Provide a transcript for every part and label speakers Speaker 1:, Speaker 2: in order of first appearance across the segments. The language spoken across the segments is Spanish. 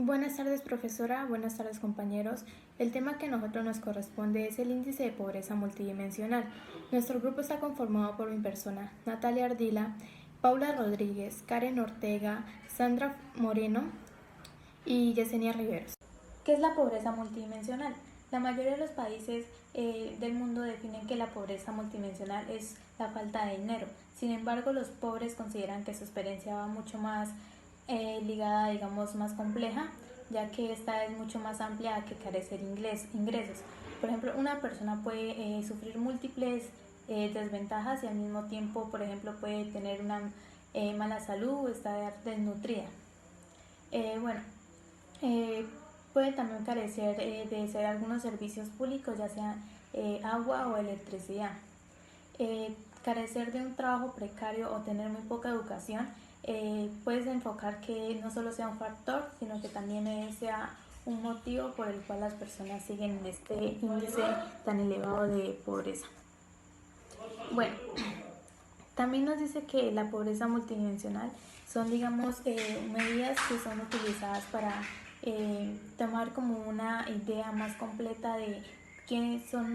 Speaker 1: Buenas tardes, profesora. Buenas tardes, compañeros. El tema que a nosotros nos corresponde es el índice de pobreza multidimensional. Nuestro grupo está conformado por mi persona, Natalia Ardila, Paula Rodríguez, Karen Ortega, Sandra Moreno y Yesenia Riveros. ¿Qué es la pobreza multidimensional? La mayoría de los países del mundo definen que la pobreza multidimensional es la falta de dinero. Sin embargo, los pobres consideran que su experiencia va mucho más ligada, digamos, más compleja, ya que esta es mucho más amplia que carecer ingresos. Por ejemplo, una persona puede sufrir múltiples desventajas y al mismo tiempo, por ejemplo, puede tener una mala salud o estar desnutrida. Bueno, puede también carecer de ser algunos servicios públicos, ya sea agua o electricidad. Carecer de un trabajo precario o tener muy poca educación, puedes enfocar que no solo sea un factor, sino que también sea un motivo por el cual las personas siguen este índice tan elevado de pobreza. Bueno, también nos dice que la pobreza multidimensional son, digamos, medidas que son utilizadas para tomar como una idea más completa de quiénes son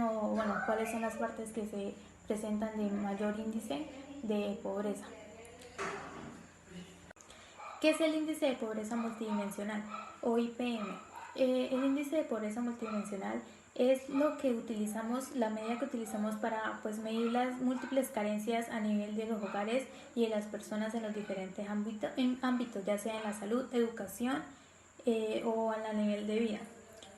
Speaker 1: cuáles son las partes que se presentan de mayor índice de pobreza. ¿Qué es el índice de pobreza multidimensional o IPM? El índice de pobreza multidimensional es lo que utilizamos, la medida que utilizamos para medir las múltiples carencias a nivel de los hogares y de las personas en los diferentes ámbitos, ya sea en la salud, educación o a nivel de vida.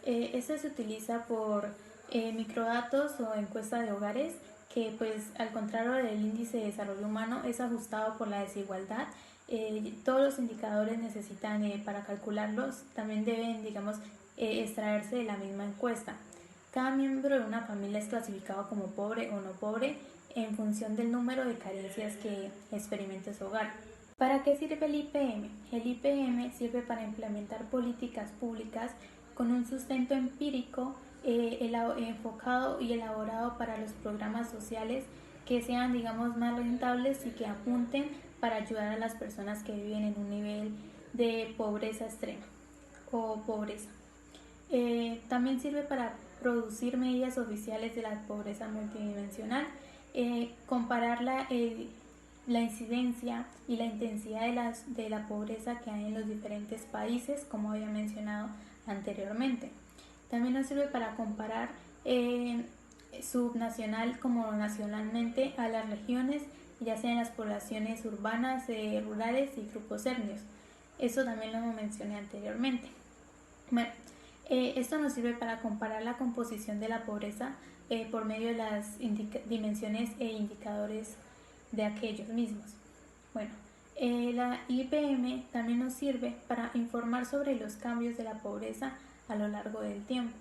Speaker 1: Este se utiliza por microdatos o encuesta de hogares que, al contrario del índice de desarrollo humano, es ajustado por la desigualdad. Todos los indicadores necesitan, para calcularlos, también deben, extraerse de la misma encuesta. Cada miembro de una familia es clasificado como pobre o no pobre en función del número de carencias que experimente su hogar. ¿Para qué sirve el IPM? El IPM sirve para implementar políticas públicas con un sustento empírico enfocado y elaborado para los programas sociales que sean, más rentables y que apunten para ayudar a las personas que viven en un nivel de pobreza extrema o pobreza. También sirve para producir medidas oficiales de la pobreza multidimensional, comparar la incidencia y la intensidad de la pobreza que hay en los diferentes países, como había mencionado anteriormente. También nos sirve para comparar subnacional como nacionalmente a las regiones, ya sean las poblaciones urbanas, rurales y grupos étnicos. Eso también lo mencioné anteriormente. Bueno, esto nos sirve para comparar la composición de la pobreza por medio de las dimensiones e indicadores de aquellos mismos. Bueno, la IPM también nos sirve para informar sobre los cambios de la pobreza a lo largo del tiempo.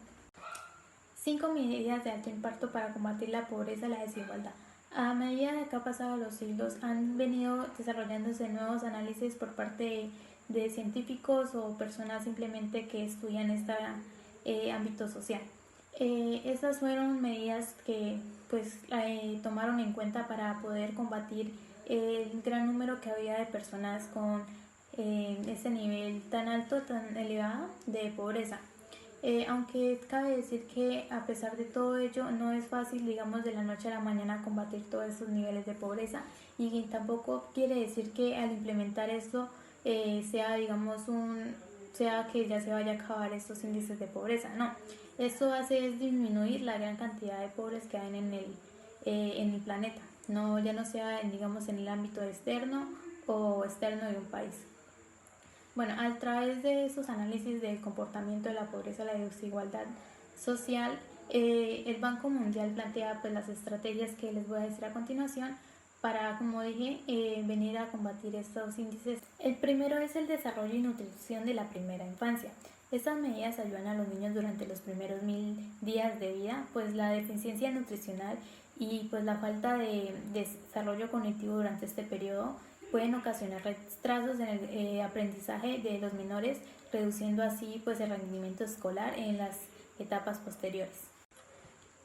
Speaker 1: 5 medidas de alto impacto para combatir la pobreza y la desigualdad. A medida que han pasado los siglos, han venido desarrollándose nuevos análisis por parte de científicos o personas simplemente que estudian este ámbito social. Estas fueron medidas que tomaron en cuenta para poder combatir el gran número que había de personas con ese nivel tan alto, tan elevado de pobreza. Aunque cabe decir que a pesar de todo ello no es fácil, de la noche a la mañana combatir todos esos niveles de pobreza, y tampoco quiere decir que al implementar esto sea que ya se vaya a acabar estos índices de pobreza. No, esto hace es disminuir la gran cantidad de pobres que hay en el planeta, ya no sea en el ámbito externo o externo de un país. Bueno, a través de esos análisis del comportamiento de la pobreza y la desigualdad social, el Banco Mundial plantea las estrategias que les voy a decir a continuación para, como dije, venir a combatir estos índices. El primero es el desarrollo y nutrición de la primera infancia. Estas medidas ayudan a los niños durante los primeros 1000 días de vida, pues la deficiencia nutricional y la falta de desarrollo cognitivo durante este periodo pueden ocasionar retrasos en el aprendizaje de los menores, reduciendo así el rendimiento escolar en las etapas posteriores.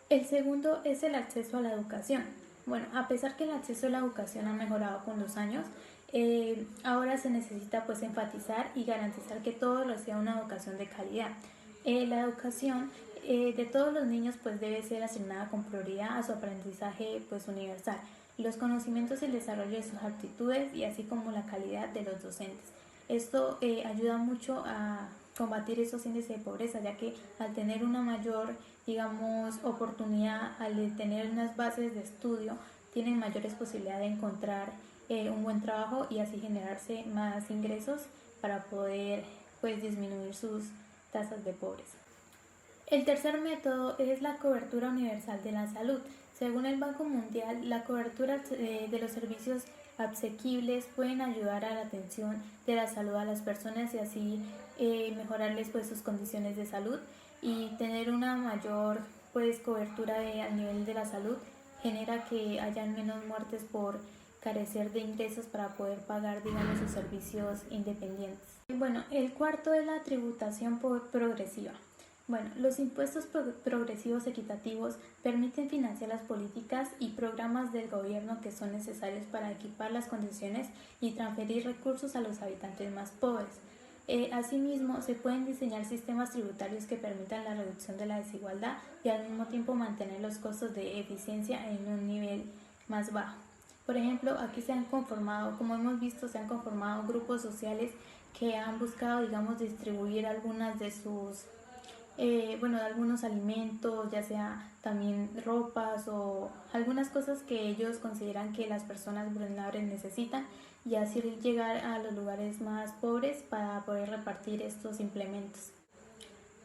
Speaker 1: El segundo es el acceso a la educación. Bueno, a pesar que el acceso a la educación ha mejorado con los años, Ahora se necesita pues enfatizar y garantizar que todos reciban una educación de calidad. La educación de todos los niños pues debe ser asignada con prioridad a su aprendizaje pues universal, los conocimientos y el desarrollo de sus aptitudes y así como la calidad de los docentes. Esto ayuda mucho a combatir esos índices de pobreza, ya que al tener una mayor, digamos, oportunidad, al tener unas bases de estudio, tienen mayores posibilidades de encontrar un buen trabajo y así generarse más ingresos para poder pues disminuir sus tasas de pobreza. El tercer método es la cobertura universal de la salud. Según el Banco Mundial, la cobertura de los servicios asequibles pueden ayudar a la atención de la salud a las personas y así mejorarles pues sus condiciones de salud, y tener una mayor pues cobertura al nivel de la salud genera que hayan menos muertes por carecer de ingresos para poder pagar, digamos, sus servicios independientes. Bueno, el cuarto es la tributación progresiva. Bueno, los impuestos progresivos equitativos permiten financiar las políticas y programas del gobierno que son necesarios para equipar las condiciones y transferir recursos a los habitantes más pobres. Asimismo, se pueden diseñar sistemas tributarios que permitan la reducción de la desigualdad y al mismo tiempo mantener los costos de eficiencia en un nivel más bajo. Por ejemplo, aquí se han conformado, como hemos visto, se han conformado grupos sociales que han buscado, digamos, distribuir algunas de sus de algunos alimentos, ya sea también ropas o algunas cosas que ellos consideran que las personas vulnerables necesitan, y así llegar a los lugares más pobres para poder repartir estos implementos.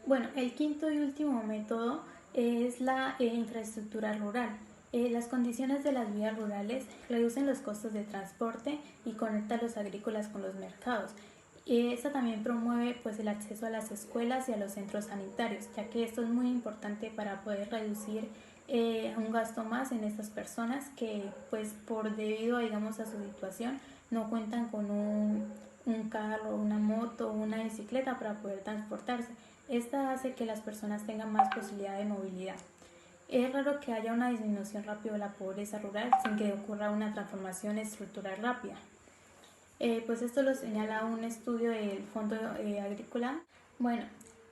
Speaker 1: Bueno, el quinto y último método es la infraestructura rural. Las condiciones de las vías rurales reducen los costos de transporte y conectan a los agrícolas con los mercados. Esta también promueve pues el acceso a las escuelas y a los centros sanitarios, ya que esto es muy importante para poder reducir un gasto más en estas personas que pues por debido digamos a su situación no cuentan con un carro, una moto, una bicicleta para poder transportarse. Esta hace que las personas tengan más posibilidad de movilidad. Es raro que haya una disminución rápida de la pobreza rural sin que ocurra una transformación estructural rápida. Pues esto lo señala un estudio del Fondo Agrícola. Bueno,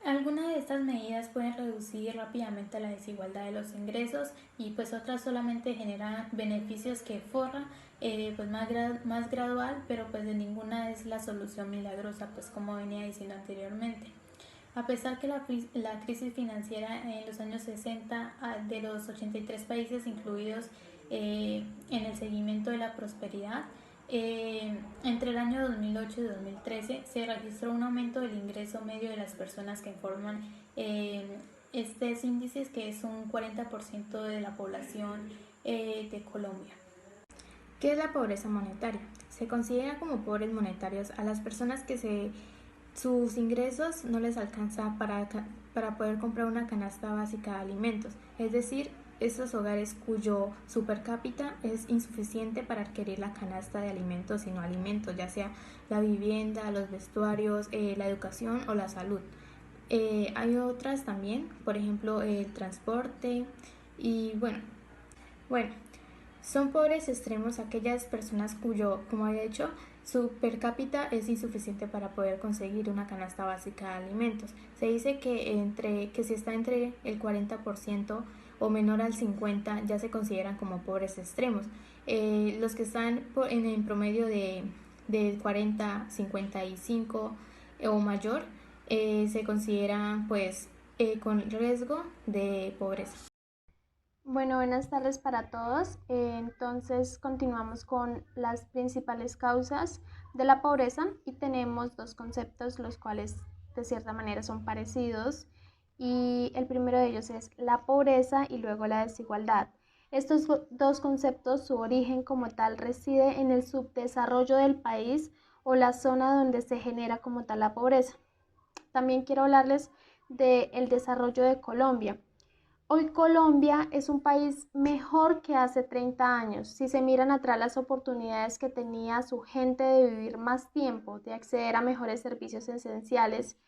Speaker 1: algunas de estas medidas pueden reducir rápidamente la desigualdad de los ingresos y pues otras solamente generan beneficios que forran pues más gradual, pero pues de ninguna es la solución milagrosa, pues como venía diciendo anteriormente. A pesar que la crisis financiera en los años 60 de los 83 países incluidos en el seguimiento de la prosperidad, entre el año 2008 y 2013 se registró un aumento del ingreso medio de las personas que forman estos índices, que es un 40% de la población de Colombia. ¿Qué es la pobreza monetaria? Se considera como pobres monetarios a las personas que sus ingresos no les alcanza para poder comprar una canasta básica de alimentos, es decir, esos hogares cuyo super cápita es insuficiente para adquirir la canasta de alimentos y no alimentos, ya sea la vivienda, los vestuarios, la educación o la salud. Hay otras también, por ejemplo, el transporte y bueno, son pobres extremos aquellas personas cuyo, como había dicho, su per cápita es insuficiente para poder conseguir una canasta básica de alimentos. Se dice que si está entre el 40% o menor al 50% ya se consideran como pobres extremos. Los que están en el promedio de 40, 55 o mayor se consideran pues con riesgo de pobreza.
Speaker 2: Bueno, buenas tardes para todos. Entonces continuamos con las principales causas de la pobreza y tenemos dos conceptos los cuales de cierta manera son parecidos, y el primero de ellos es la pobreza y luego la desigualdad. Estos dos conceptos, su origen como tal reside en el subdesarrollo del país o la zona donde se genera como tal la pobreza. También quiero hablarles del desarrollo de Colombia. Hoy Colombia es un país mejor que hace 30 años. Si se miran atrás las oportunidades que tenía su gente de vivir más tiempo, de acceder a mejores servicios esenciales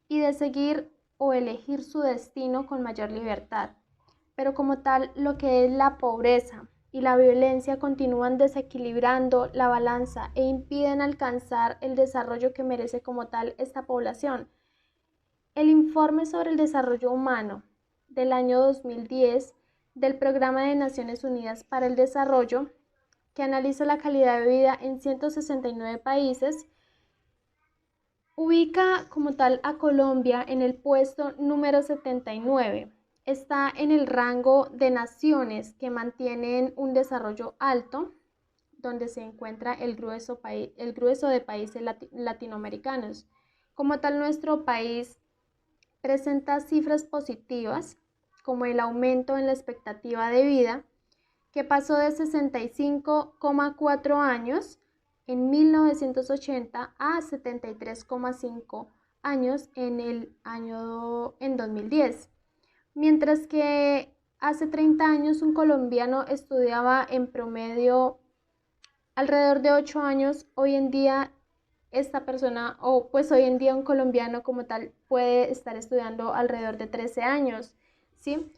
Speaker 2: y de seguir o elegir su destino con mayor libertad. Pero como tal, lo que es la pobreza y la violencia continúan desequilibrando la balanza e impiden alcanzar el desarrollo que merece como tal esta población. El informe sobre el desarrollo humano del año 2010 del Programa de Naciones Unidas para el Desarrollo, que analiza la calidad de vida en 169 países, ubica como tal a Colombia en el puesto número 79. Está en el rango de naciones que mantienen un desarrollo alto, donde se encuentra el grueso de países latinoamericanos. Como tal, nuestro país presenta cifras positivas, como el aumento en la expectativa de vida, que pasó de 65,4 años en 1980 a 73,5 años en 2010. Mientras que hace 30 años un colombiano estudiaba en promedio alrededor de 8 años, hoy en día hoy en día un colombiano como tal puede estar estudiando alrededor de 13 años, ¿sí?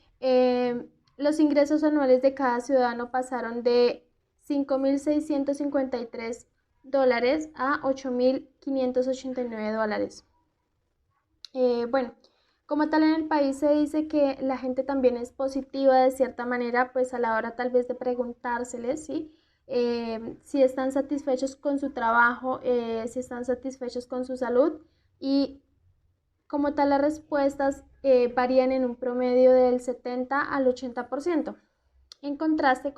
Speaker 2: Los ingresos anuales de cada ciudadano pasaron de $5,653 a $8,589. Bueno, como tal en el país se dice que la gente también es positiva de cierta manera, pues a la hora tal vez de preguntárseles, ¿sí? Si están satisfechos con su trabajo, si están satisfechos con su salud, y como tal las respuestas varían en un promedio del 70 al 80%, en contraste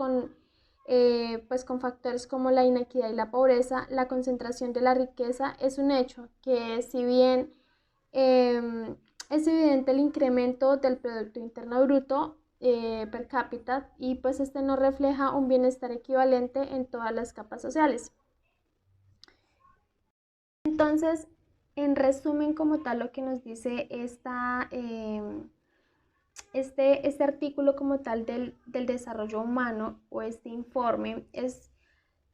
Speaker 2: pues con factores como la inequidad y la pobreza. La concentración de la riqueza es un hecho que, si bien es evidente el incremento del Producto Interno Bruto per cápita, y pues este no refleja un bienestar equivalente en todas las capas sociales. Entonces, en resumen como tal, lo que nos dice este artículo como tal del desarrollo humano, o este informe, es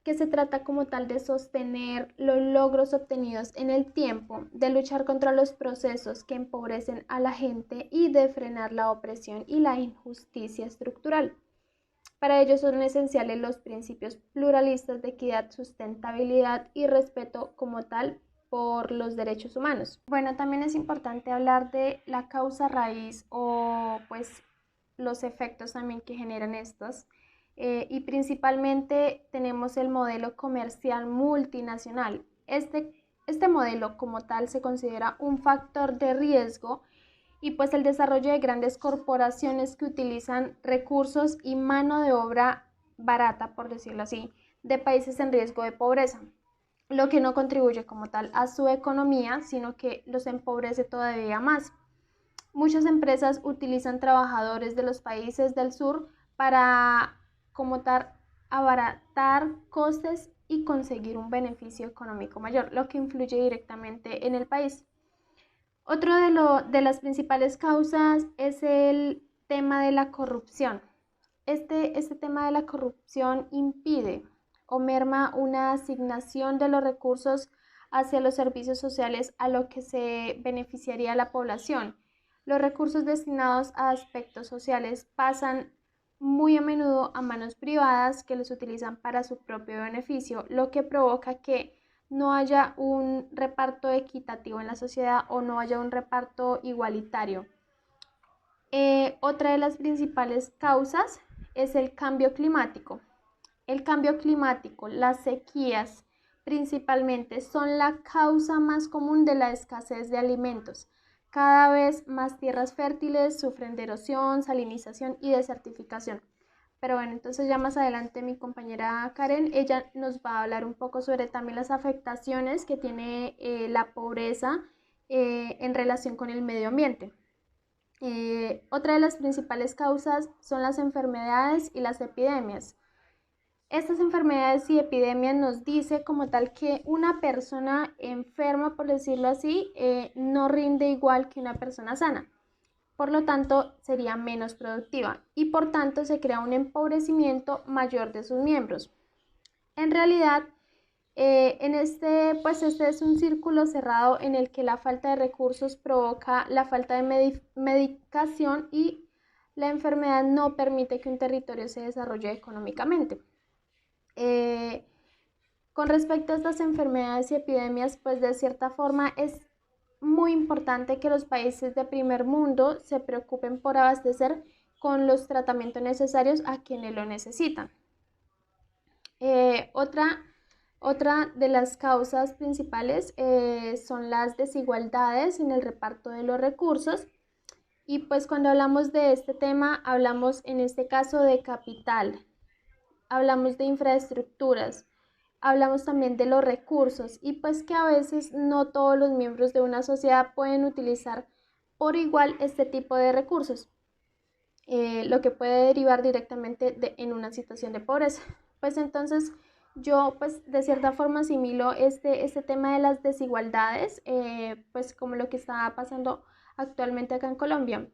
Speaker 2: que se trata como tal de sostener los logros obtenidos en el tiempo, de luchar contra los procesos que empobrecen a la gente y de frenar la opresión y la injusticia estructural. Para ello son esenciales los principios pluralistas de equidad, sustentabilidad y respeto como tal por los derechos humanos. Bueno, también es importante hablar de la causa raíz, o pues los efectos también que generan estas. Y principalmente tenemos el modelo comercial multinacional. Este modelo como tal se considera un factor de riesgo, y pues el desarrollo de grandes corporaciones que utilizan recursos y mano de obra barata, por decirlo así, de países en riesgo de pobreza, lo que no contribuye como tal a su economía, sino que los empobrece todavía más. Muchas empresas utilizan trabajadores de los países del sur para como tal abaratar costes y conseguir un beneficio económico mayor, lo que influye directamente en el país. Otro de las principales causas es el tema de la corrupción. Este tema de la corrupción impide o merma una asignación de los recursos hacia los servicios sociales a lo que se beneficiaría a la población. Los recursos destinados a aspectos sociales pasan muy a menudo a manos privadas que los utilizan para su propio beneficio, lo que provoca que no haya un reparto equitativo en la sociedad, o no haya un reparto igualitario. Otra de las principales causas es el cambio climático. El cambio climático, las sequías principalmente, son la causa más común de la escasez de alimentos. Cada vez más tierras fértiles sufren de erosión, salinización y desertificación. Pero bueno, entonces ya más adelante mi compañera Karen, ella nos va a hablar un poco sobre también las afectaciones que tiene la pobreza en relación con el medio ambiente. Otra de las principales causas son las enfermedades y las epidemias. Estas enfermedades y epidemias nos dice como tal que una persona enferma, por decirlo así, no rinde igual que una persona sana. Por lo tanto, sería menos productiva y por tanto se crea un empobrecimiento mayor de sus miembros. En realidad, este es un círculo cerrado en el que la falta de recursos provoca la falta de medicación y la enfermedad no permite que un territorio se desarrolle económicamente. Con respecto a estas enfermedades y epidemias, pues de cierta forma es muy importante que los países de primer mundo se preocupen por abastecer con los tratamientos necesarios a quienes lo necesitan. Otra de las causas principales son las desigualdades en el reparto de los recursos. Y pues cuando hablamos de este tema, hablamos en este caso de capital, hablamos de infraestructuras, hablamos también de los recursos y pues que a veces no todos los miembros de una sociedad pueden utilizar por igual este tipo de recursos, lo que puede derivar directamente en una situación de pobreza. Pues entonces yo pues de cierta forma asimilo este tema de las desigualdades, pues como lo que está pasando actualmente acá en Colombia.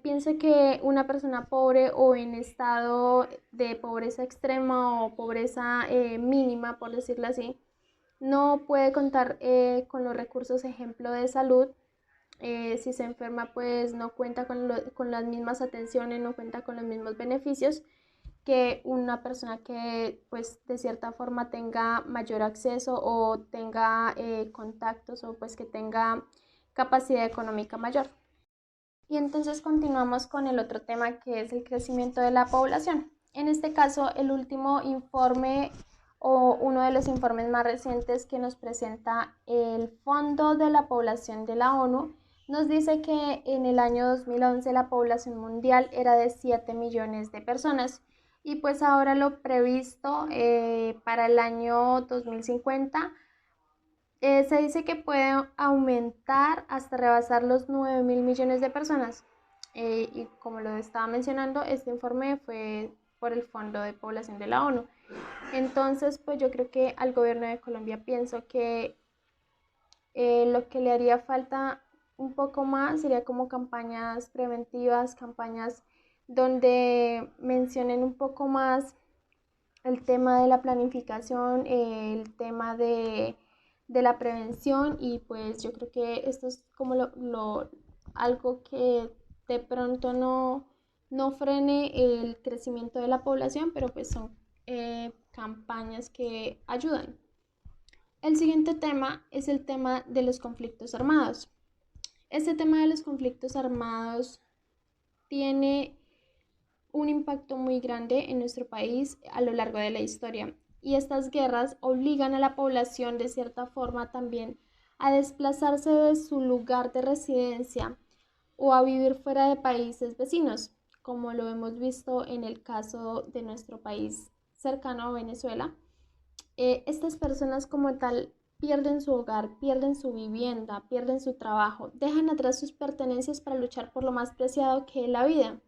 Speaker 2: Pienso que una persona pobre o en estado de pobreza extrema o pobreza mínima, por decirlo así, no puede contar con los recursos, ejemplo, de salud. Si se enferma, pues no cuenta con las mismas atenciones, no cuenta con los mismos beneficios que una persona que pues de cierta forma tenga mayor acceso o tenga contactos o pues que tenga capacidad económica mayor. Y entonces continuamos con el otro tema que es el crecimiento de la población. En este caso, el último informe o uno de los informes más recientes que nos presenta el Fondo de la Población de la ONU nos dice que en el año 2011 la población mundial era de 7 millones de personas y pues ahora lo previsto para el año 2050 se dice que puede aumentar hasta rebasar los 9.000 millones de personas. Y como lo estaba mencionando, este informe fue por el Fondo de Población de la ONU. Entonces, pues yo creo que al gobierno de Colombia pienso que lo que le haría falta un poco más sería como campañas preventivas, campañas donde mencionen un poco más el tema de la planificación, el tema de la prevención y pues yo creo que esto es como algo que de pronto no frene el crecimiento de la población, pero pues son campañas que ayudan. El siguiente tema es el tema de los conflictos armados. Este tema de los conflictos armados tiene un impacto muy grande en nuestro país a lo largo de la historia. Y estas guerras obligan a la población de cierta forma también a desplazarse de su lugar de residencia o a vivir fuera de países vecinos, como lo hemos visto en el caso de nuestro país cercano a Venezuela. Estas personas como tal pierden su hogar, pierden su vivienda, pierden su trabajo, dejan atrás sus pertenencias para luchar por lo más preciado que es la vida.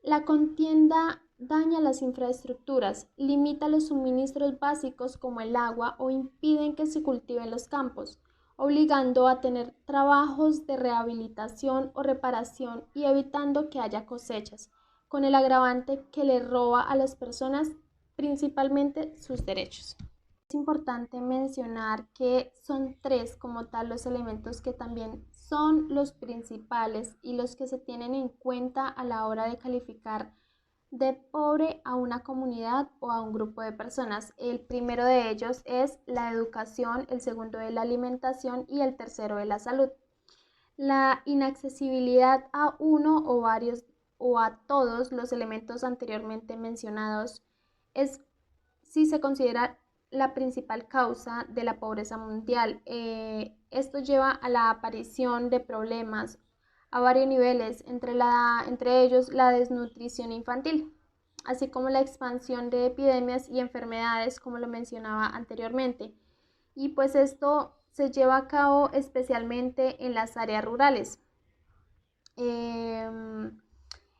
Speaker 2: La contienda daña las infraestructuras, limita los suministros básicos como el agua o impiden que se cultiven los campos, obligando a tener trabajos de rehabilitación o reparación y evitando que haya cosechas, con el agravante que le roba a las personas principalmente sus derechos. Es importante mencionar que son tres como tal los elementos que también son los principales y los que se tienen en cuenta a la hora de calificar de pobre a una comunidad o a un grupo de personas. El primero de ellos es la educación, el segundo es la alimentación y el tercero es la salud. La inaccesibilidad a uno o varios o a todos los elementos anteriormente mencionados es si se considera la principal causa de la pobreza mundial. Esto lleva a la aparición de problemas a varios niveles, entre ellos la desnutrición infantil, así como la expansión de epidemias y enfermedades, como lo mencionaba anteriormente. Y pues esto se lleva a cabo especialmente en las áreas rurales.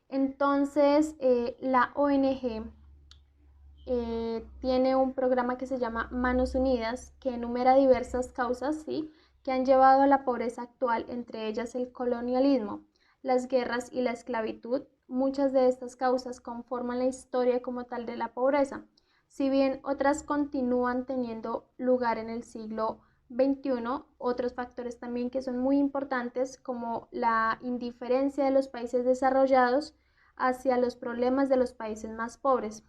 Speaker 2: Entonces, la ONG tiene un programa que se llama Manos Unidas, que enumera diversas causas, ¿sí?, que han llevado a la pobreza actual, entre ellas el colonialismo, las guerras y la esclavitud. Muchas de estas causas conforman la historia como tal de la pobreza, si bien otras continúan teniendo lugar en el siglo 21 otros factores también que son muy importantes, como la indiferencia de los países desarrollados hacia los problemas de los países más pobres.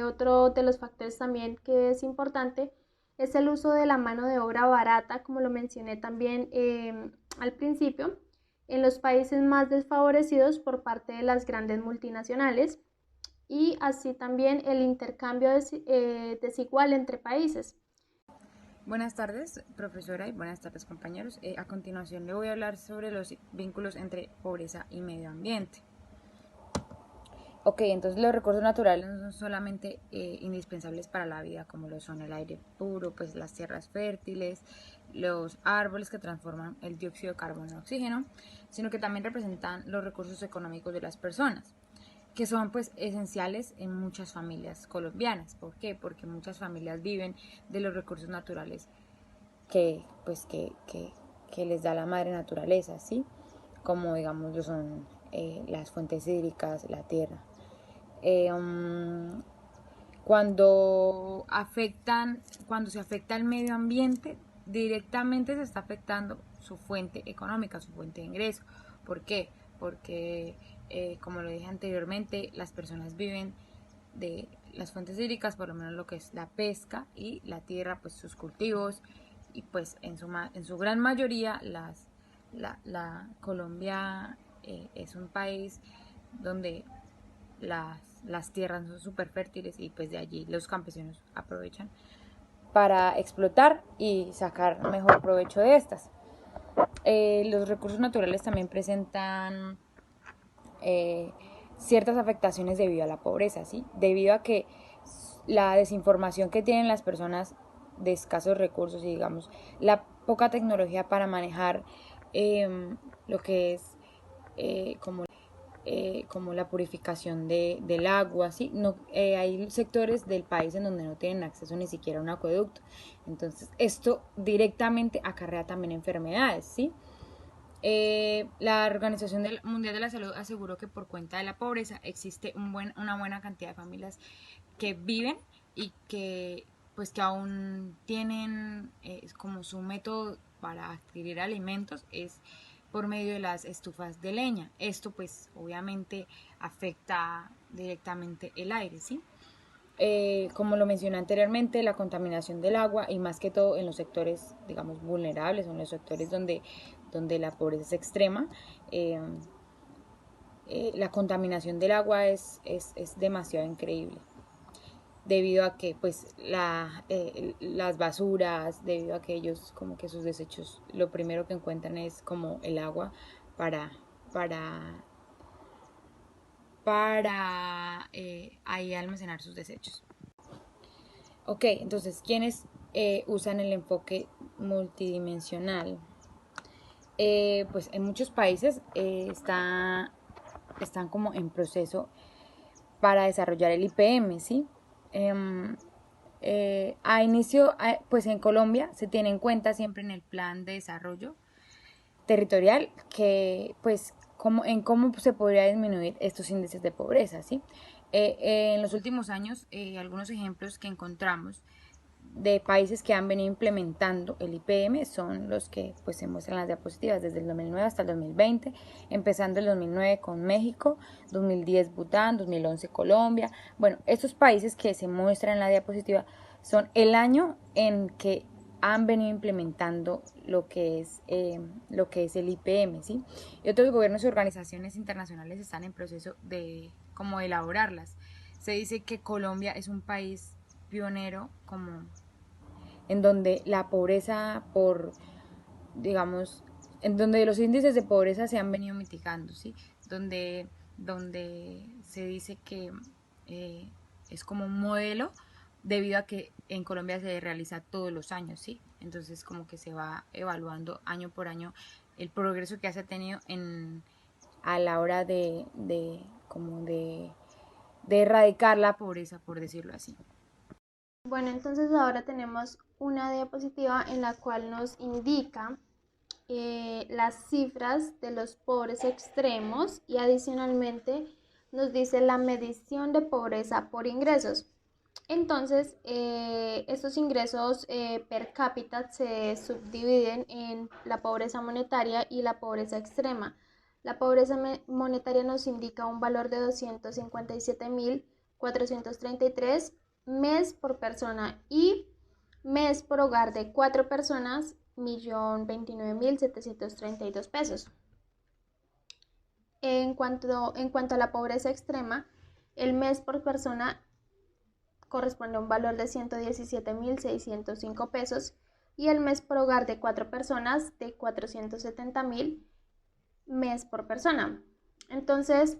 Speaker 2: Otro de los factores también que es importante es el uso de la mano de obra barata, como lo mencioné también al principio, en los países más desfavorecidos por parte de las grandes multinacionales, y así también el intercambio desigual entre países.
Speaker 3: Buenas tardes, profesora, y buenas tardes, compañeros. A continuación le voy a hablar sobre los vínculos entre pobreza y medio ambiente. Ok, entonces los recursos naturales no son solamente indispensables para la vida, como lo son el aire puro, pues las tierras fértiles, los árboles que transforman el dióxido de carbono en oxígeno, sino que también representan los recursos económicos de las personas, que son pues esenciales en muchas familias colombianas. ¿Por qué? Porque muchas familias viven de los recursos naturales que les da la madre naturaleza, ¿sí? Como digamos lo son las fuentes hídricas, la tierra. Cuando se afecta el medio ambiente, directamente se está afectando su fuente económica, su fuente de ingreso. ¿Por qué? Porque, como lo dije anteriormente, las personas viven de las fuentes hídricas, por lo menos lo que es la pesca, y la tierra, pues sus cultivos, y pues en su gran mayoría la Colombia es un país donde las tierras son súper fértiles, y pues de allí los campesinos aprovechan para explotar y sacar mejor provecho de estas. Los recursos naturales también presentan ciertas afectaciones debido a la pobreza, ¿sí? Debido a que la desinformación que tienen las personas de escasos recursos, y digamos la poca tecnología para manejar lo que es como la purificación del agua, ¿sí? No, hay sectores del país en donde no tienen acceso ni siquiera a un acueducto. Entonces, esto directamente acarrea también enfermedades, ¿sí? La Organización Mundial de la Salud aseguró que por cuenta de la pobreza existe una buena cantidad de familias que viven y que pues que aún tienen como su método para adquirir alimentos es por medio de las estufas de leña. Esto pues obviamente afecta directamente el aire, ¿sí? Como lo mencioné anteriormente, la contaminación del agua, y más que todo en los sectores, digamos, vulnerables, o en los sectores donde la pobreza es extrema, la contaminación del agua es demasiado increíble, debido a que pues las basuras, debido a que ellos como que sus desechos, lo primero que encuentran es como el agua para ahí almacenar sus desechos. Ok, entonces, ¿quiénes usan el enfoque multidimensional? Pues en muchos países están como en proceso para desarrollar el IPM, ¿sí? Pues en Colombia se tiene en cuenta siempre en el plan de desarrollo territorial que pues cómo se podría disminuir estos índices de pobreza, ¿sí? En los últimos años, algunos ejemplos que encontramos de países que han venido implementando el IPM son los que pues se muestran en las diapositivas desde el 2009 hasta el 2020, empezando el 2009 con México, 2010 Bután, 2011 Colombia. Bueno, estos países que se muestran en la diapositiva son el año en que han venido implementando lo que es el IPM, ¿sí? Y otros gobiernos y organizaciones internacionales están en proceso de como elaborarlas. Se dice que Colombia es un país pionero como en donde la pobreza en donde los índices de pobreza se han venido mitigando, ¿sí? Donde se dice que es como un modelo, debido a que en Colombia se realiza todos los años, ¿sí? Entonces como que se va evaluando año por año el progreso que se ha tenido a la hora de erradicar la pobreza, por decirlo así.
Speaker 2: Bueno, entonces ahora tenemos una diapositiva en la cual nos indica las cifras de los pobres extremos, y adicionalmente nos dice la medición de pobreza por ingresos. Entonces, estos ingresos per cápita se subdividen en la pobreza monetaria y la pobreza extrema. La pobreza monetaria nos indica un valor de 257.433 mes por persona y mes por hogar de 4 personas, 1.029.732 pesos. En cuanto a la pobreza extrema, el mes por persona corresponde a un valor de 117.605 pesos y el mes por hogar de 4 personas de 470.000 mes por persona. Entonces,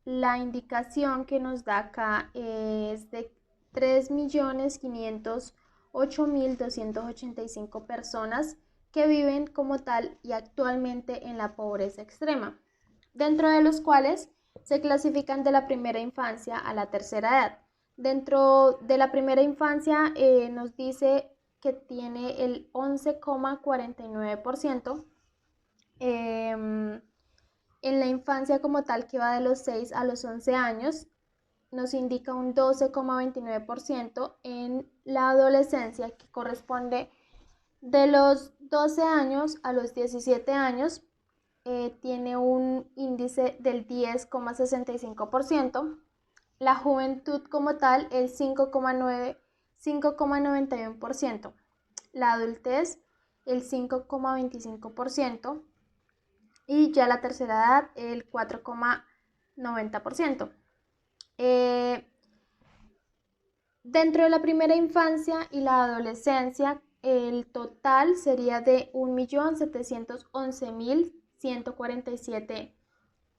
Speaker 2: la indicación que nos da acá es de 3.508.285 personas que viven como tal y actualmente en la pobreza extrema, dentro de los cuales se clasifican de la primera infancia a la tercera edad. Dentro de la primera infancia nos dice que tiene el 11,49%. En la infancia como tal, que va de los 6 a los 11 años, nos indica un 12,29%. En la adolescencia, que corresponde de los 12 años a los 17 años, tiene un índice del 10,65%. La juventud como tal, el 5,91%. La adultez, el 5,25%. Y ya la tercera edad, el 4,90%. Dentro de la primera infancia y la adolescencia, el total sería de 1.711.147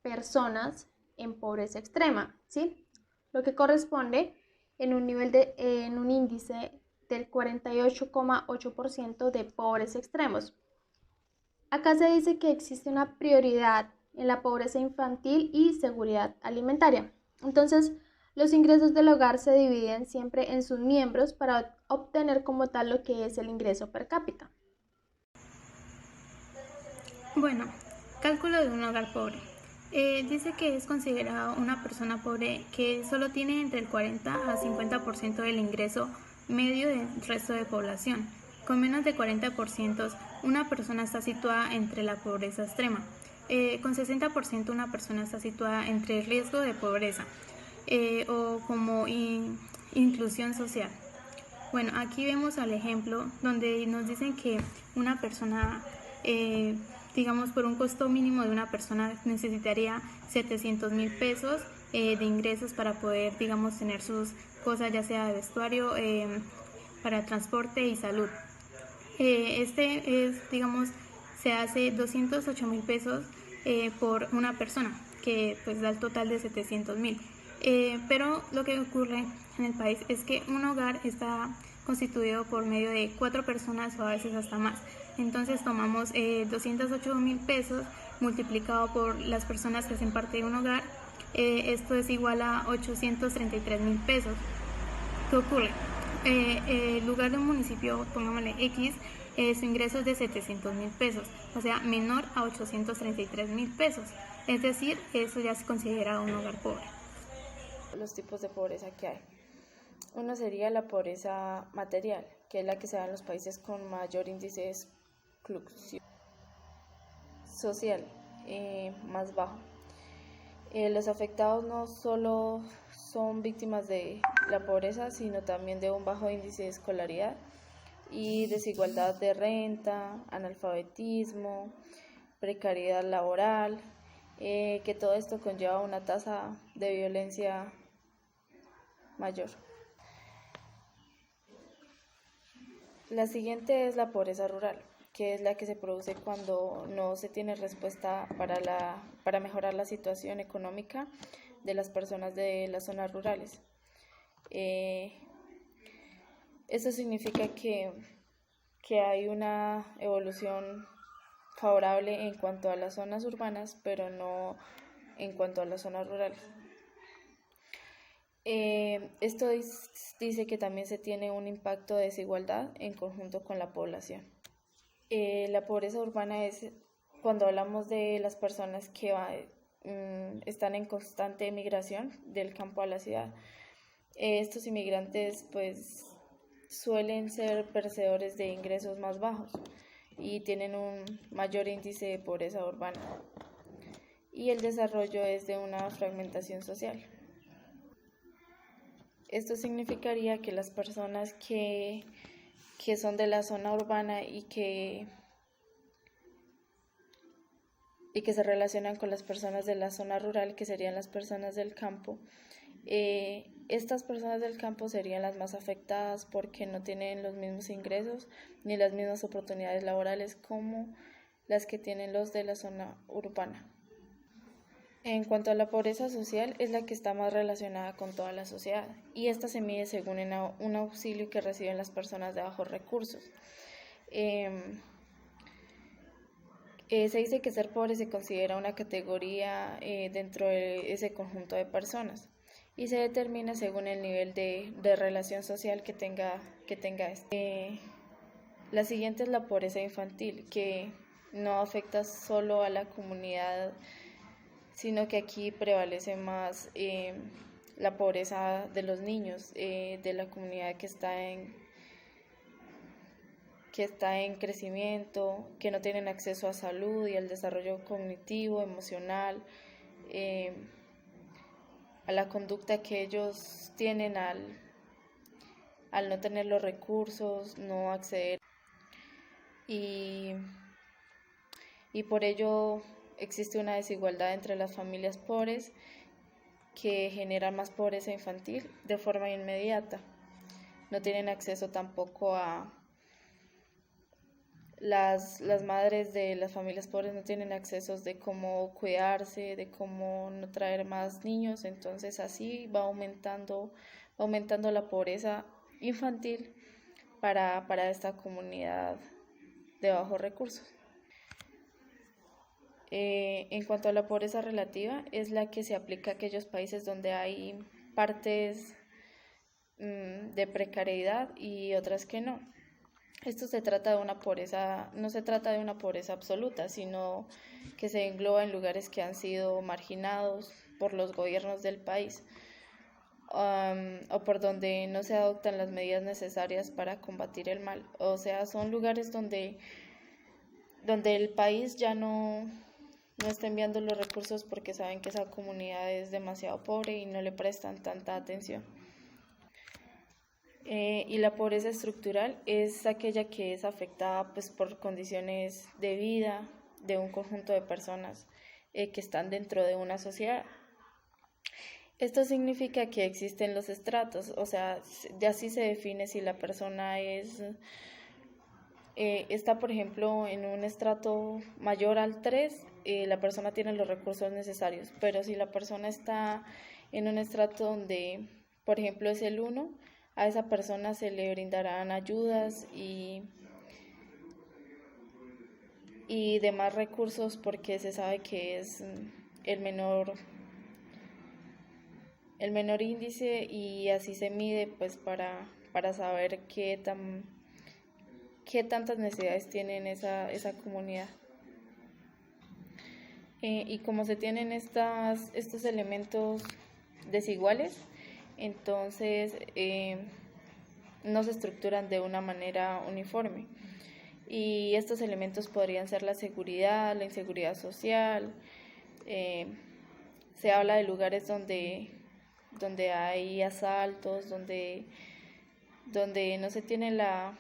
Speaker 2: personas en pobreza extrema, ¿sí? Lo que corresponde en un índice del 48,8% de pobres extremos. Acá se dice que existe una prioridad en la pobreza infantil y seguridad alimentaria. Entonces, los ingresos del hogar se dividen siempre en sus miembros para obtener como tal lo que es el ingreso per cápita.
Speaker 1: Bueno, cálculo de un hogar pobre. Dice que es considerado una persona pobre que solo tiene entre el 40 a 50% del ingreso medio del resto de población. Con menos de 40%, una persona está situada entre la pobreza extrema. Con 60% una persona está situada entre el riesgo de pobreza o como inclusión social. Bueno, aquí vemos al ejemplo donde nos dicen que una persona, digamos, por un costo mínimo de una persona necesitaría 700.000 pesos de ingresos para poder, digamos, tener sus cosas, ya sea de vestuario, para transporte y salud. Este es, digamos, se hace 208.000 pesos por una persona, que pues da el total de 700.000. Pero lo que ocurre en el país es que un hogar está constituido por medio de 4 personas o a veces hasta más. Entonces tomamos 208.000 pesos multiplicado por las personas que hacen parte de un hogar. Esto es igual a 833.000 pesos. ¿Qué ocurre? El lugar de un municipio, pongámosle X, su ingreso es de 700.000 pesos, o sea, menor a 833.000 pesos. Es decir, eso ya se considera un hogar pobre.
Speaker 4: Los tipos de pobreza que hay. Uno sería la pobreza material, que es la que se da en los países con mayor índice de exclusión social, más bajo. Los afectados no solo son víctimas de la pobreza, sino también de un bajo índice de escolaridad y desigualdad de renta, analfabetismo, precariedad laboral, que todo esto conlleva una tasa de violencia mayor. La siguiente es la pobreza rural, que es la que se produce cuando no se tiene respuesta para mejorar la situación económica de las personas de las zonas rurales. Eso significa que hay una evolución favorable en cuanto a las zonas urbanas, pero no en cuanto a las zonas rurales. Esto dice que también se tiene un impacto de desigualdad en conjunto con la población. La pobreza urbana es cuando hablamos de las personas que están en constante migración del campo a la ciudad. Estos inmigrantes pues suelen ser poseedores de ingresos más bajos y tienen un mayor índice de pobreza urbana, y el desarrollo es de una fragmentación social. Esto significaría que las personas que son de la zona urbana y que se relacionan con las personas de la zona rural, que serían las personas del campo, estas personas del campo serían las más afectadas porque no tienen los mismos ingresos ni las mismas oportunidades laborales como las que tienen los de la zona urbana. En cuanto a la pobreza social, es la que está más relacionada con toda la sociedad, y esta se mide según un auxilio que reciben las personas de bajos recursos. Se dice que ser pobre se considera una categoría dentro de ese conjunto de personas, y se determina según el nivel de relación social que tenga este. La siguiente es la pobreza infantil, que no afecta solo a la comunidad, sino que aquí prevalece más la pobreza de los niños, de la comunidad que está en crecimiento, que no tienen acceso a salud y al desarrollo cognitivo, emocional, a la conducta que ellos tienen al no tener los recursos, no acceder, y por ello existe una desigualdad entre las familias pobres que generan más pobreza infantil de forma inmediata. No tienen acceso tampoco a las madres de las familias pobres, no tienen accesos de cómo cuidarse, de cómo no traer más niños, entonces así va aumentando la pobreza infantil para esta comunidad de bajos recursos. En cuanto a la pobreza relativa, es la que se aplica a aquellos países donde hay partes de precariedad y otras que no. Esto se trata de una pobreza, no se trata de una pobreza absoluta, sino que se engloba en lugares que han sido marginados por los gobiernos del país, o por donde no se adoptan las medidas necesarias para combatir el mal. O sea, son lugares donde el país ya no está enviando los recursos porque saben que esa comunidad es demasiado pobre y no le prestan tanta atención. Y la pobreza estructural es aquella que es afectada pues, por condiciones de vida de un conjunto de personas que están dentro de una sociedad. Esto significa que existen los estratos, o sea, así se define si la persona está, por ejemplo, en un estrato mayor al 3, la persona tiene los recursos necesarios, pero si la persona está en un estrato donde, por ejemplo, es el 1, a esa persona se le brindarán ayudas y demás recursos porque se sabe que es el menor índice, y así se mide pues para saber qué tantas necesidades tiene esa comunidad. Y como se tienen estos elementos desiguales, entonces no se estructuran de una manera uniforme. Y estos elementos podrían ser la seguridad, la inseguridad social. Se habla de lugares donde hay asaltos, donde no se tiene la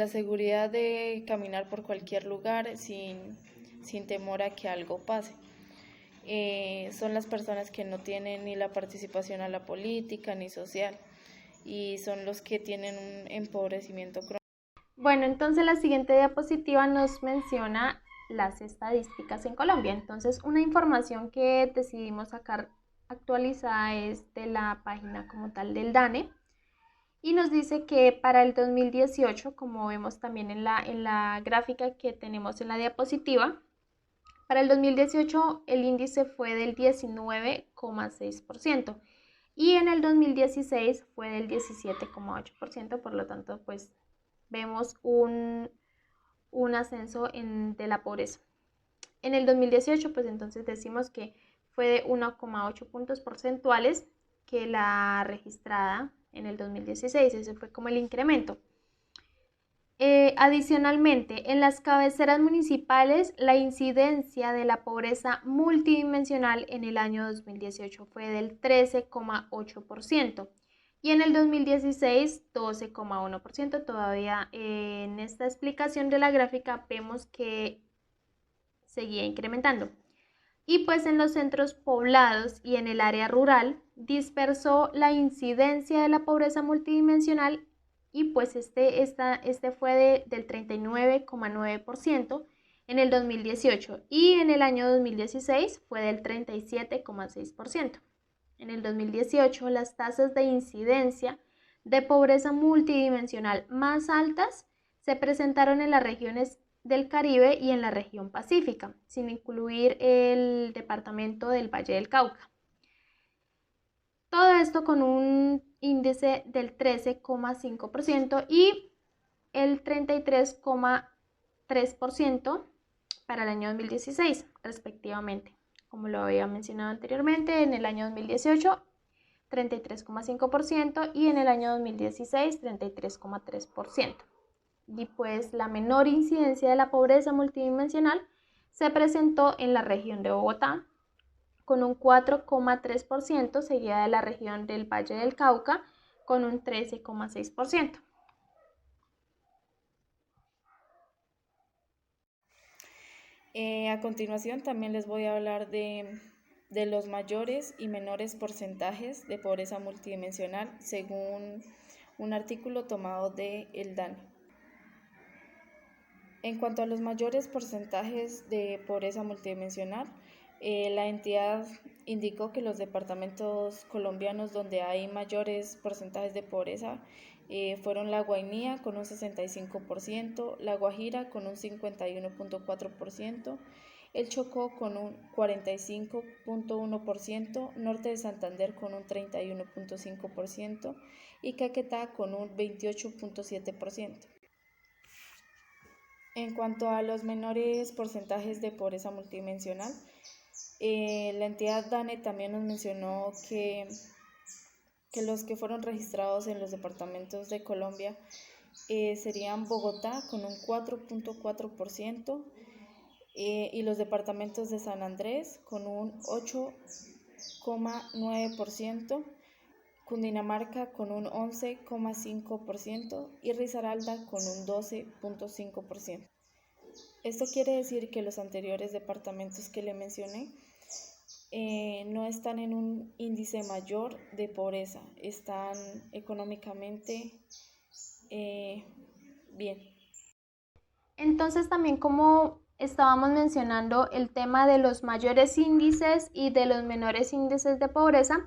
Speaker 4: seguridad de caminar por cualquier lugar sin temor a que algo pase. Son las personas que no tienen ni la participación a la política ni social, y son los que tienen un empobrecimiento crónico.
Speaker 2: Bueno, entonces la siguiente diapositiva nos menciona las estadísticas en Colombia. Entonces, una información que decidimos sacar actualizada es de la página como tal del DANE, y nos dice que para el 2018, como vemos también en la gráfica que tenemos en la diapositiva, para el 2018 el índice fue del 19,6% y en el 2016 fue del 17,8%, por lo tanto, pues vemos un ascenso de la pobreza. En el 2018, pues entonces decimos que fue de 1,8 puntos porcentuales que la registrada en el 2016, ese fue como el incremento. Adicionalmente, en las cabeceras municipales, la incidencia de la pobreza multidimensional en el año 2018 fue del 13,8% y en el 2016 12,1%. Todavía en esta explicación de la gráfica vemos que seguía incrementando. Y pues en los centros poblados y en el área rural dispersó la incidencia de la pobreza multidimensional y pues este fue del 39,9% en el 2018 y en el año 2016 fue del 37,6%. En el 2018 las tasas de incidencia de pobreza multidimensional más altas se presentaron en las regiones del Caribe y en la región pacífica, sin incluir el departamento del Valle del Cauca. Todo esto con un índice del 13,5% y el 33,3% para el año 2016, respectivamente. Como lo había mencionado anteriormente, en el año 2018, 33,5% y en el año 2016, 33,3%. Y pues la menor incidencia de la pobreza multidimensional se presentó en la región de Bogotá, con un 4,3%, seguida de la región del Valle del Cauca, con un 13,6%.
Speaker 4: A continuación también les voy a hablar de los mayores y menores porcentajes de pobreza multidimensional según un artículo tomado de El DANE. En cuanto a los mayores porcentajes de pobreza multidimensional, la entidad indicó que los departamentos colombianos donde hay mayores porcentajes de pobreza fueron la Guainía con un 65%, la Guajira con un 51,4%, el Chocó con un 45,1%, Norte de Santander con un 31,5% y Caquetá con un 28,7%. En cuanto a los menores porcentajes de pobreza multidimensional, la entidad DANE también nos mencionó que los que fueron registrados en los departamentos de Colombia serían Bogotá con un 4,4% y los departamentos de San Andrés con un 8,9%, Cundinamarca con un 11,5% y Risaralda con un 12,5%. Esto quiere decir que los anteriores departamentos que le mencioné no están en un índice mayor de pobreza, están económicamente bien.
Speaker 2: Entonces también, como estábamos mencionando, el tema de los mayores índices y de los menores índices de pobreza,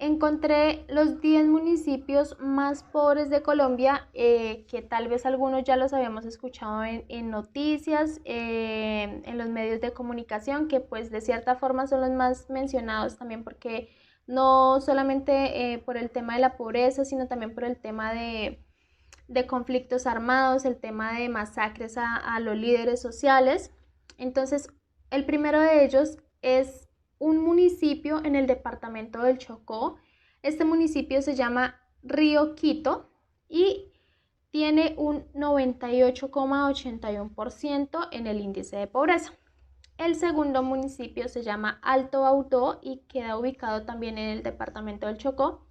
Speaker 2: encontré los 10 municipios más pobres de Colombia, que tal vez algunos ya los habíamos escuchado en noticias, en los medios de comunicación, que pues de cierta forma son los más mencionados también porque no solamente por el tema de la pobreza, sino también por el tema de conflictos armados, el tema de masacres a los líderes sociales. Entonces, el primero de ellos es un municipio en el departamento del Chocó. Este municipio se llama Río Quito y tiene un 98,81% en el índice de pobreza. El segundo municipio se llama Alto Baudó y queda ubicado también en el departamento del Chocó,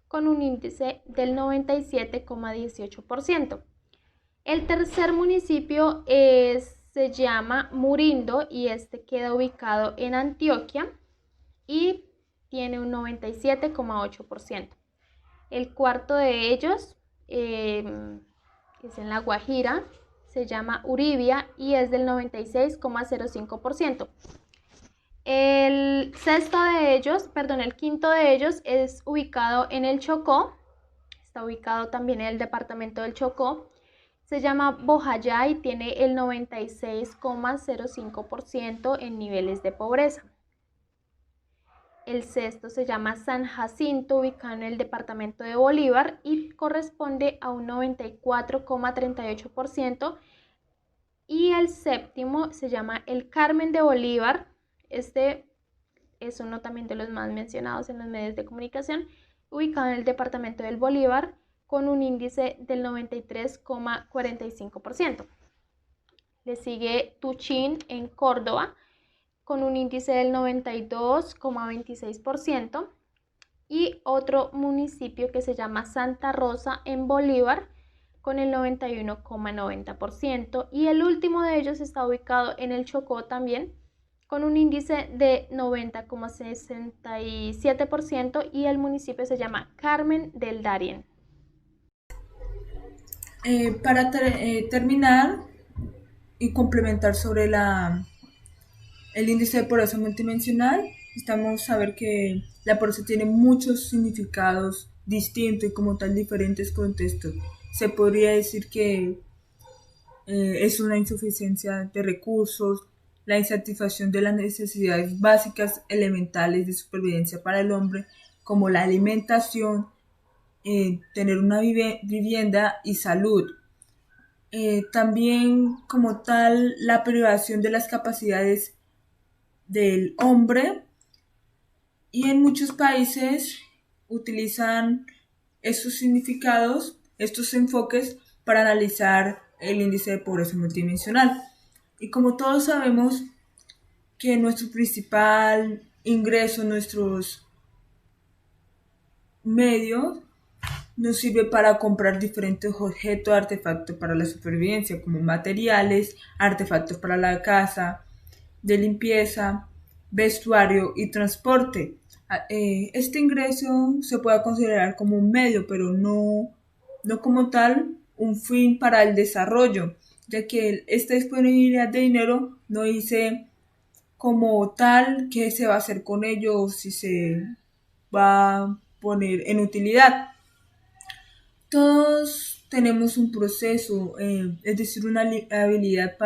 Speaker 2: con un índice del 97,18%. El tercer municipio se llama Murindo y este queda ubicado en Antioquia y tiene un 97,8%. El cuarto de ellos es en La Guajira, se llama Uribia y es del 96,05%. El quinto de ellos es ubicado en el Chocó, está ubicado también en el departamento del Chocó, se llama Bojayá y tiene el 96,05% en niveles de pobreza. El sexto se llama San Jacinto, ubicado en el departamento de Bolívar y corresponde a un 94,38% Y el séptimo se llama el Carmen de Bolívar. Este es uno también de los más mencionados en los medios de comunicación, ubicado en el departamento del Bolívar, con un índice del 93,45%. Le sigue Tuchín en Córdoba, con un índice del 92,26%. Y otro municipio que se llama Santa Rosa en Bolívar, con el 91,90%. Y el último de ellos está ubicado en el Chocó también, con un índice de 90,67%, y el municipio se llama Carmen del Darién.
Speaker 5: Para terminar y complementar sobre el índice de pobreza multidimensional, necesitamos saber que la pobreza tiene muchos significados distintos y como tal diferentes contextos. Se podría decir que es una insuficiencia de recursos, la insatisfacción de las necesidades básicas elementales de supervivencia para el hombre, como la alimentación, tener una vivienda y salud. También como tal la privación de las capacidades del hombre, y en muchos países utilizan estos significados, estos enfoques para analizar el índice de pobreza multidimensional. Y como todos sabemos que nuestro principal ingreso, nuestros medios, nos sirve para comprar diferentes objetos, artefactos para la supervivencia, como materiales, artefactos para la casa, de limpieza, vestuario y transporte. Este ingreso se puede considerar como un medio, pero no como tal un fin para el desarrollo, ya que esta disponibilidad de dinero no dice como tal qué se va a hacer con ello o si se va a poner en utilidad. Todos tenemos un proceso, es decir, una habilidad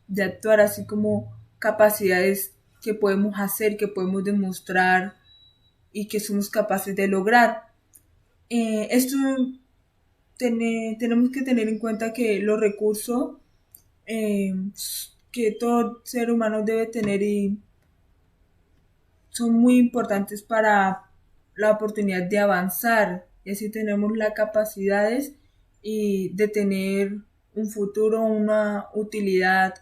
Speaker 5: de actuar, así como capacidades que podemos hacer, que podemos demostrar y que somos capaces de lograr. Esto tenemos que tener en cuenta que los recursos que todo ser humano debe tener y son muy importantes para la oportunidad de avanzar, y así tenemos las capacidades y de tener un futuro, una utilidad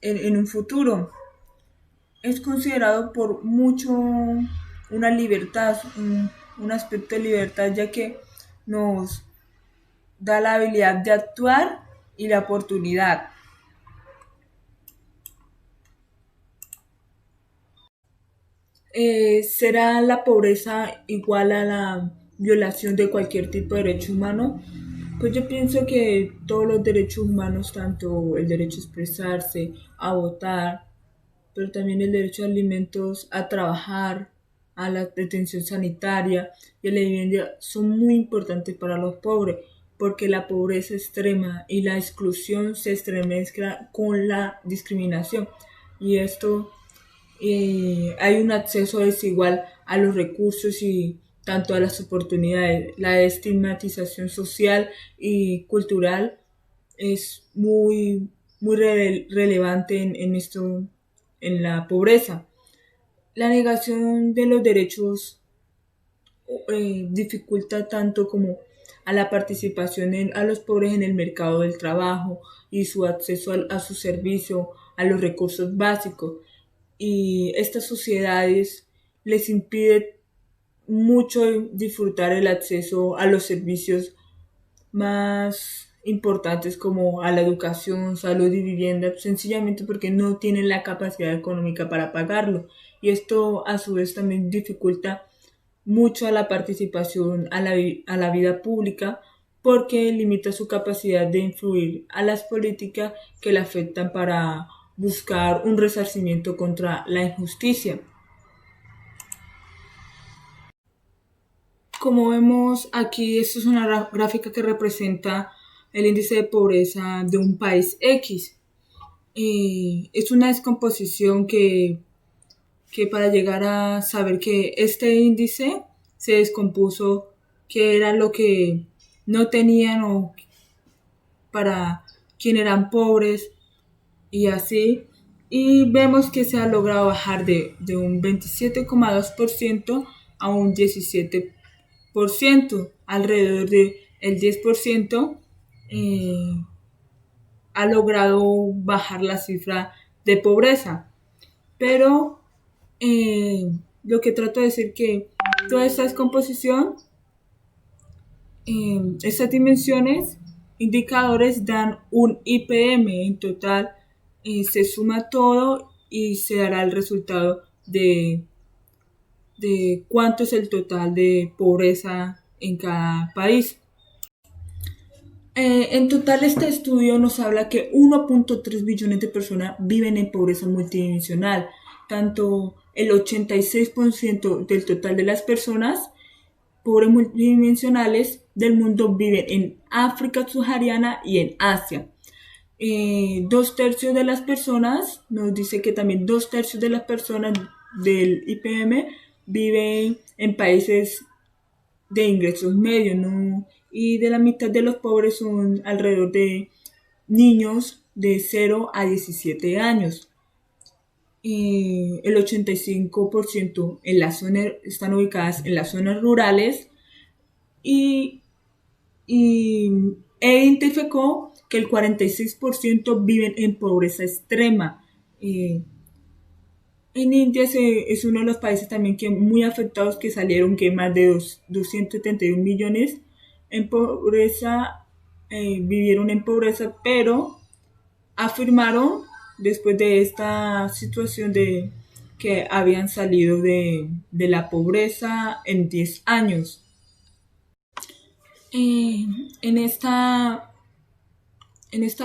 Speaker 5: en un futuro. Es considerado por mucho una libertad, un aspecto de libertad, ya que nos da la habilidad de actuar y la oportunidad. ¿Será la pobreza igual a la violación de cualquier tipo de derecho humano? Pues yo pienso que todos los derechos humanos, tanto el derecho a expresarse, a votar, pero también el derecho a alimentos, a trabajar, a la detención sanitaria y a la vivienda, son muy importantes para los pobres, porque la pobreza extrema y la exclusión se estremezclan con la discriminación, y esto hay un acceso desigual a los recursos y tanto a las oportunidades. La estigmatización social y cultural es muy relevante en la pobreza. La negación de los derechos dificulta tanto como a la participación a los pobres en el mercado del trabajo y su acceso a su servicio, a los recursos básicos. Y estas sociedades les impide mucho disfrutar el acceso a los servicios más importantes como a la educación, salud y vivienda, sencillamente porque no tienen la capacidad económica para pagarlo. Y esto a su vez también dificulta mucho a la participación a la vida pública, porque limita su capacidad de influir a las políticas que le afectan para buscar un resarcimiento contra la injusticia. Como vemos aquí, esto es una gráfica que representa el índice de pobreza de un país X. Es una descomposición que para llegar a saber que este índice se descompuso, que era lo que no tenían o para quién eran pobres y así. Y vemos que se ha logrado bajar de un 27,2% a un 17%, alrededor del 10%. Ha logrado bajar la cifra de pobreza. Pero lo que trato de decir que toda esta descomposición, estas dimensiones, indicadores dan un IPM. En total se suma todo y se dará el resultado de cuánto es el total de pobreza en cada país. En total este estudio nos habla que 1.3 billones de personas viven en pobreza multidimensional. Tanto el 86% del total de las personas pobres multidimensionales del mundo viven en África subsahariana y en Asia. 2/3 de las personas, nos dice que también 2/3 de las personas del IPM viven en países de ingresos medios, ¿no? Y de la mitad de los pobres son alrededor de niños de 0 a 17 años. El 85% en la zona, están ubicadas en las zonas rurales e identificó que el 46% viven en pobreza extrema. En India es uno de los países también que muy afectados, que salieron que más de 271 millones en pobreza, vivieron en pobreza, pero afirmaron después de esta situación de que habían salido de la pobreza en 10 años. En esta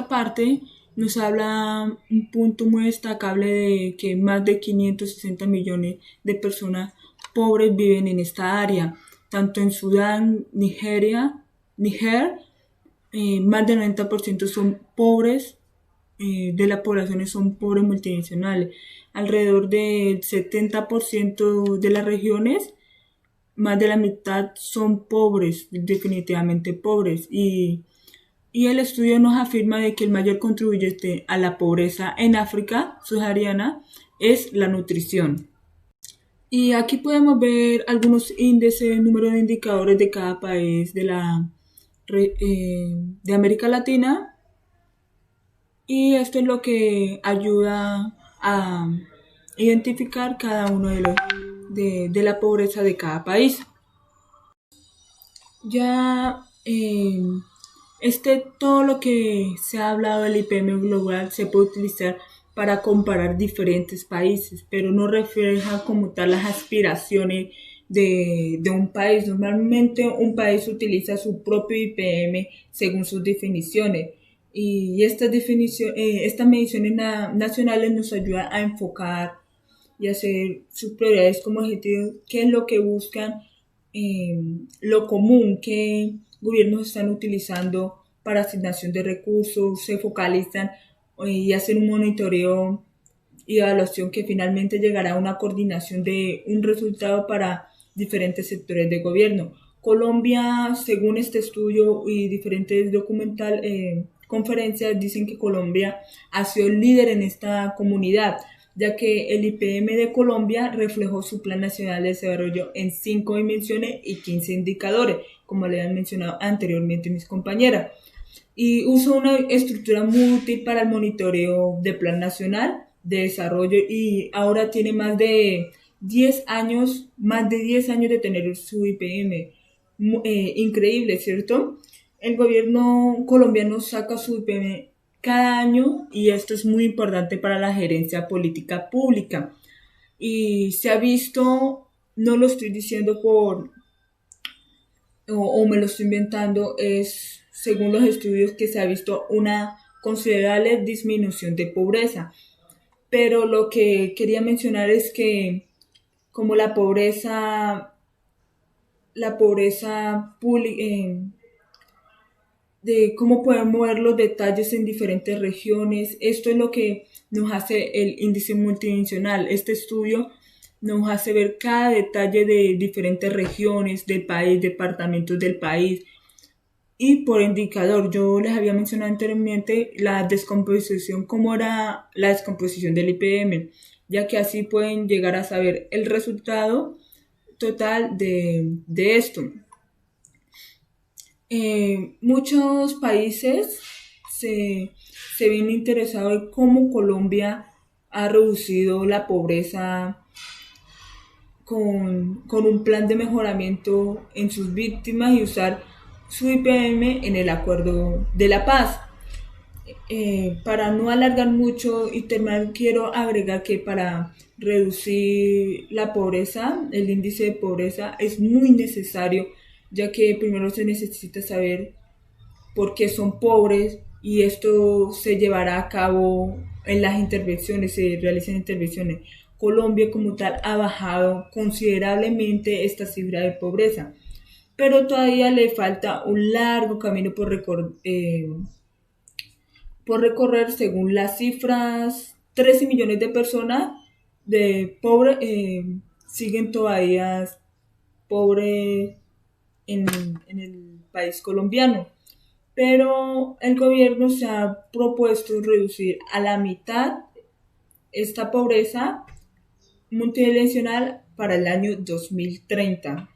Speaker 5: parte nos habla un punto muy destacable de que más de 560 millones de personas pobres viven en esta área, tanto en Sudán, Niger, más del 90% son pobres, de la población son pobres multidimensionales. Alrededor del 70% de las regiones, más de la mitad son pobres, definitivamente pobres, y el estudio nos afirma de que el mayor contribuyente a la pobreza en África subsahariana es la nutrición. Y aquí podemos ver algunos índices, número de indicadores de cada país de América Latina, y esto es lo que ayuda a identificar cada uno de la pobreza de cada país. Ya todo lo que se ha hablado del IPM global se puede utilizar para comparar diferentes países, pero no refleja como tal las aspiraciones de un país. Normalmente un país utiliza su propio IPM según sus definiciones, y estas mediciones nacionales nos ayudan a enfocar y hacer sus prioridades como objetivo, qué es lo que buscan, lo común, qué gobiernos están utilizando para asignación de recursos, se focalizan y hacen un monitoreo y evaluación que finalmente llegará a una coordinación de un resultado para diferentes sectores de gobierno. Colombia, según este estudio y diferentes conferencias, dicen que Colombia ha sido líder en esta comunidad, ya que el IPM de Colombia reflejó su Plan Nacional de Desarrollo en 5 dimensiones y 15 indicadores, como le han mencionado anteriormente mis compañeras, y usó una estructura muy útil para el monitoreo del Plan Nacional de Desarrollo, y ahora tiene más de 10 años de tener su IPM. Increíble, ¿cierto? El gobierno colombiano saca su IPM cada año, y esto es muy importante para la gerencia política pública. Y se ha visto, no lo estoy diciendo o me lo estoy inventando, es según los estudios que se ha visto una considerable disminución de pobreza. Pero lo que quería mencionar es que como la pobreza de cómo podemos ver los detalles en diferentes regiones. Esto es lo que nos hace el índice multidimensional. Este estudio nos hace ver cada detalle de diferentes regiones del país, departamentos del país, y por indicador. Yo les había mencionado anteriormente la descomposición, cómo era la descomposición del IPM, ya que así pueden llegar a saber el resultado total de esto. Muchos países se ven interesados en cómo Colombia ha reducido la pobreza con un plan de mejoramiento en sus víctimas y usar su IPM en el Acuerdo de la Paz. Para no alargar mucho y terminar, quiero agregar que para reducir la pobreza, el índice de pobreza es muy necesario, ya que primero se necesita saber por qué son pobres y esto se llevará a cabo en las intervenciones, se realizan intervenciones. Colombia como tal ha bajado considerablemente esta cifra de pobreza, pero todavía le falta un largo camino por recorrer. Según las cifras, 13 millones de personas de pobres siguen todavía pobres en el país colombiano. Pero el gobierno se ha propuesto reducir a la mitad esta pobreza multidimensional para el año 2030.